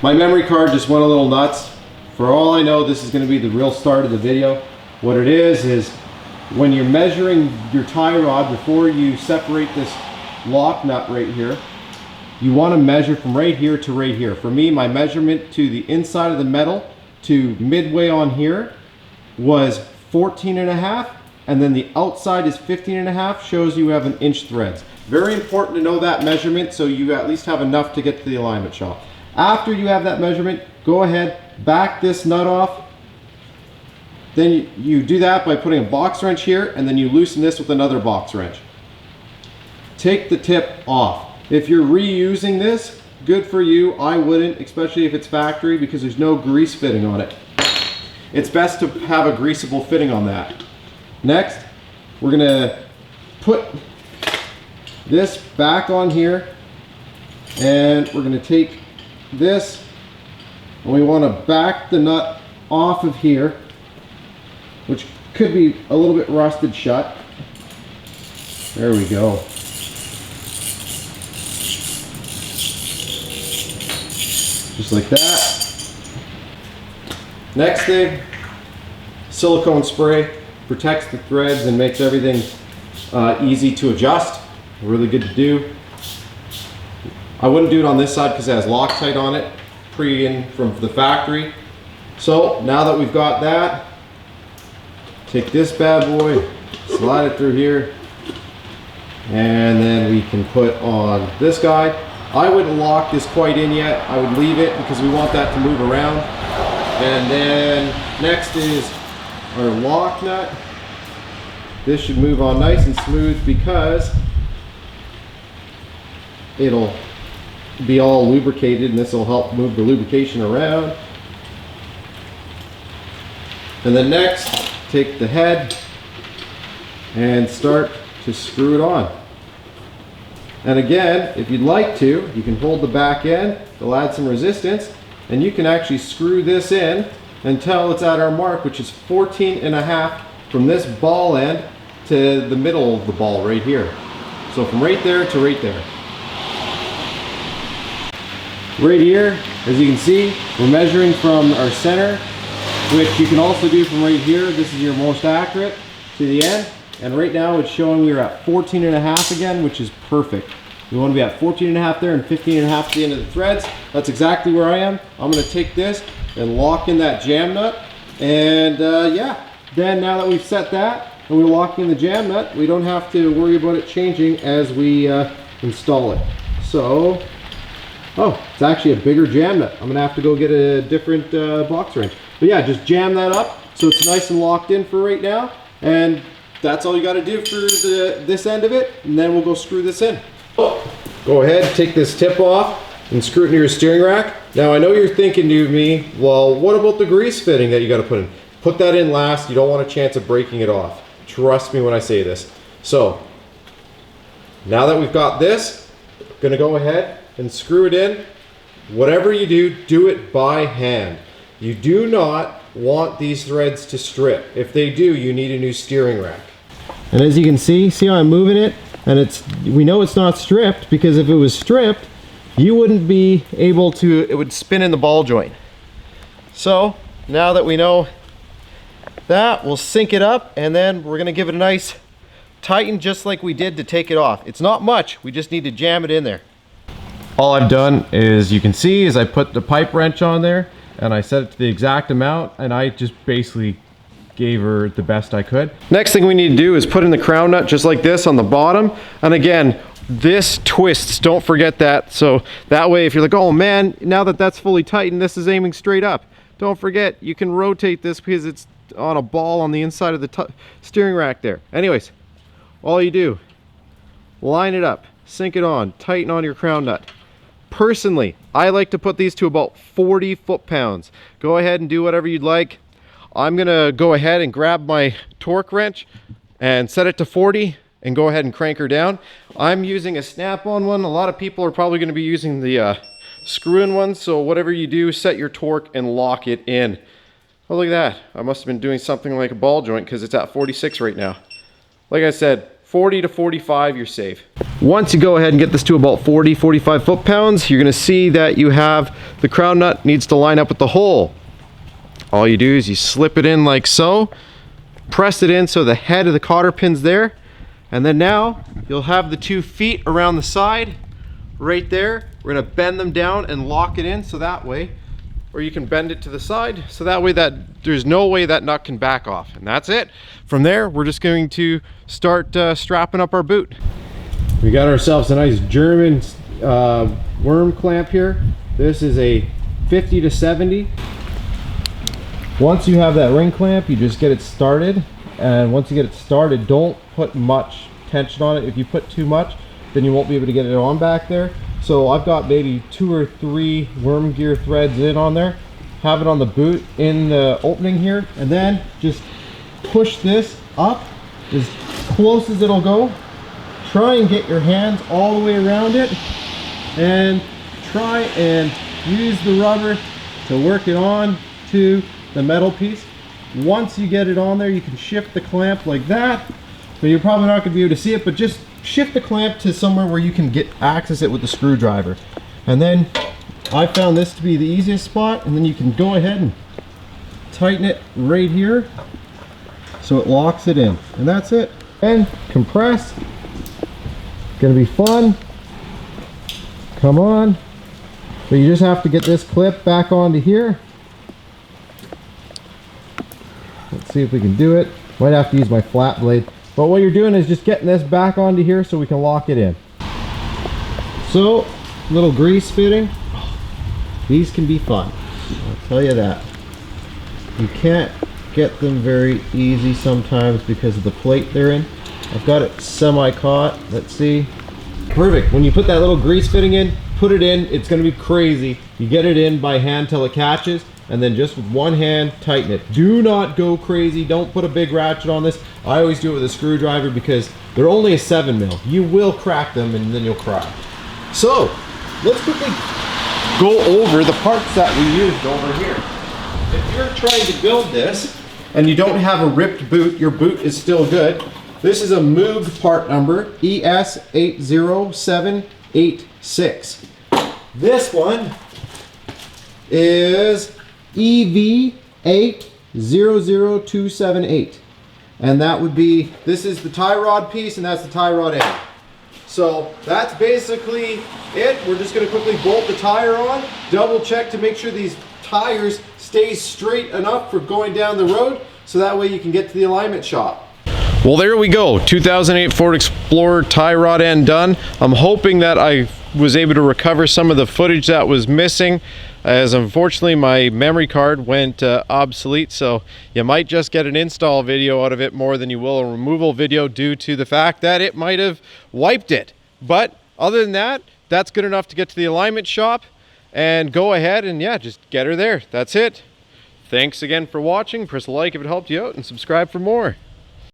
My memory card just went a little nuts. For all I know, this is going to be the real start of the video. What it is when you're measuring your tie rod before you separate this lock nut right here, you want to measure from right here to right here. For me, my measurement to the inside of the metal to midway on here was 14.5, and then the outside is 15.5, shows you have an inch threads. Very important to know that measurement so you at least have enough to get to the alignment shop. After you have that measurement, go ahead, back this nut off. Then you do that by putting a box wrench here, and then you loosen this with another box wrench. Take the tip off. If you're reusing this, good for you. I wouldn't, especially if it's factory, because there's no grease fitting on it. It's best to have a greasable fitting on that. Next, we're gonna put this back on here, and we're gonna take this, and we wanna back the nut off of here, which could be a little bit rusted shut. There we go. Just like that. Next thing, silicone spray protects the threads and makes everything easy to adjust. Really good to do. I wouldn't do it on this side because it has Loctite on it, pre-in from the factory. So now that we've got that, take this bad boy, slide it through here, and then we can put on this guy. I wouldn't lock this quite in yet. I would leave it because we want that to move around. And then next is our lock nut. This should move on nice and smooth because it'll be all lubricated, and this will help move the lubrication around. And then next, take the head and start to screw it on. And again, if you'd like to, you can hold the back end, it'll add some resistance, and you can actually screw this in until it's at our mark, which is 14.5 from this ball end to the middle of the ball right here. So from right there to right there. Right here, as you can see, we're measuring from our center, which you can also do from right here. This is your most accurate to the end. And right now it's showing we're at 14.5 again, which is perfect. We want to be at 14.5 there and 15.5 at the end of the threads. That's exactly where I am. I'm going to take this and lock in that jam nut. And yeah, then now that we've set that and we're locking in the jam nut, we don't have to worry about it changing as we install it. So, oh, it's actually a bigger jam nut. I'm going to have to go get a different box wrench. But yeah, just jam that up so it's nice and locked in for right now. And that's all you got to do for this end of it, and then we'll go screw this in. Go ahead, take this tip off and screw it into your steering rack. Now I know you're thinking to me, well, what about the grease fitting that you got to put in? Put that in last. You don't want a chance of breaking it off. Trust me when I say this. So now that we've got this, I'm gonna go ahead and screw it in. Whatever you do, do it by hand. You do not want these threads to strip. If they do, you need a new steering rack. And as you can see how I'm moving it? And we know it's not stripped, because if it was stripped, you wouldn't be able to, it would spin in the ball joint. So now that we know that, we'll sync it up, and then we're gonna give it a nice tighten just like we did to take it off. It's not much, we just need to jam it in there. All I've done is, you can see, is I put the pipe wrench on there and I set it to the exact amount, and I just basically gave her the best I could. Next thing we need to do is put in the crown nut just like this on the bottom. And again, this twists, don't forget that. So that way, if you're like, oh man, now that that's fully tightened, this is aiming straight up. Don't forget, you can rotate this because it's on a ball on the inside of the steering rack there. Anyways, all you do, line it up, sink it on, tighten on your crown nut. Personally, I like to put these to about 40 foot-pounds. Go ahead and do whatever you'd like. I'm gonna go ahead and grab my torque wrench and set it to 40 and go ahead and crank her down. I'm using a snap-on one. A lot of people are probably gonna be using the screw-in one, so whatever you do, set your torque and lock it in. Oh, look at that. I must have been doing something like a ball joint because it's at 46 right now. Like I said, 40 to 45, you're safe. Once you go ahead and get this to about 40, 45 foot-pounds, you're gonna see that you have the crown nut needs to line up with the hole. All you do is you slip it in like so, press it in so the head of the cotter pin's there, and then now you'll have the 2 feet around the side right there. We're gonna bend them down and lock it in so that way, or you can bend it to the side so that way that there's no way that nut can back off. And that's it. From there, we're just going to start strapping up our boot. We got ourselves a nice German worm clamp here. This is a 50 to 70. Once you have that ring clamp, you just get it started. And once you get it started, don't put much tension on it. If you put too much, then you won't be able to get it on back there. So I've got maybe 2 or 3 worm gear threads in on there. Have it on the boot in the opening here, and then just push this up as close as it'll go. Try and get your hands all the way around it, and try and use the rubber to work it on to the metal piece. Once you get it on there, you can shift the clamp like that, but you're probably not going to be able to see it, but just shift the clamp to somewhere where you can access it with the screwdriver. And then I found this to be the easiest spot, and then you can go ahead and tighten it right here so it locks it in, and that's it. And compress. It's gonna be fun. Come on. But you just have to get this clip back onto here. Let's see if we can do it. Might have to use my flat blade. But what you're doing is just getting this back onto here so we can lock it in. So, little grease fitting. These can be fun, I'll tell you that. You can't get them very easy sometimes because of the plate they're in. I've got it semi-caught, let's see. Perfect, when you put that little grease fitting in, put it in, it's gonna be crazy. You get it in by hand till it catches, and then just with one hand, tighten it. Do not go crazy, don't put a big ratchet on this. I always do it with a screwdriver because they're only a 7mm. You will crack them and then you'll cry. So, let's quickly go over the parts that we used over here. If you're trying to build this and you don't have a ripped boot, your boot is still good. This is a Moog part number, ES80786. This one is EV800278. And that would be, this is the tie rod piece and that's the tie rod end. So that's basically it. We're just gonna quickly bolt the tire on, double check to make sure these tires stay straight enough for going down the road, so that way you can get to the alignment shop. Well, there we go. 2008 Ford Explorer tie rod end done. I'm hoping that I was able to recover some of the footage that was missing, as unfortunately my memory card went obsolete, so you might just get an install video out of it more than you will a removal video due to the fact that it might have wiped it. But other than that, that's good enough to get to the alignment shop and go ahead and yeah, just get her there. That's it. Thanks again for watching. Press like if it helped you out and subscribe for more.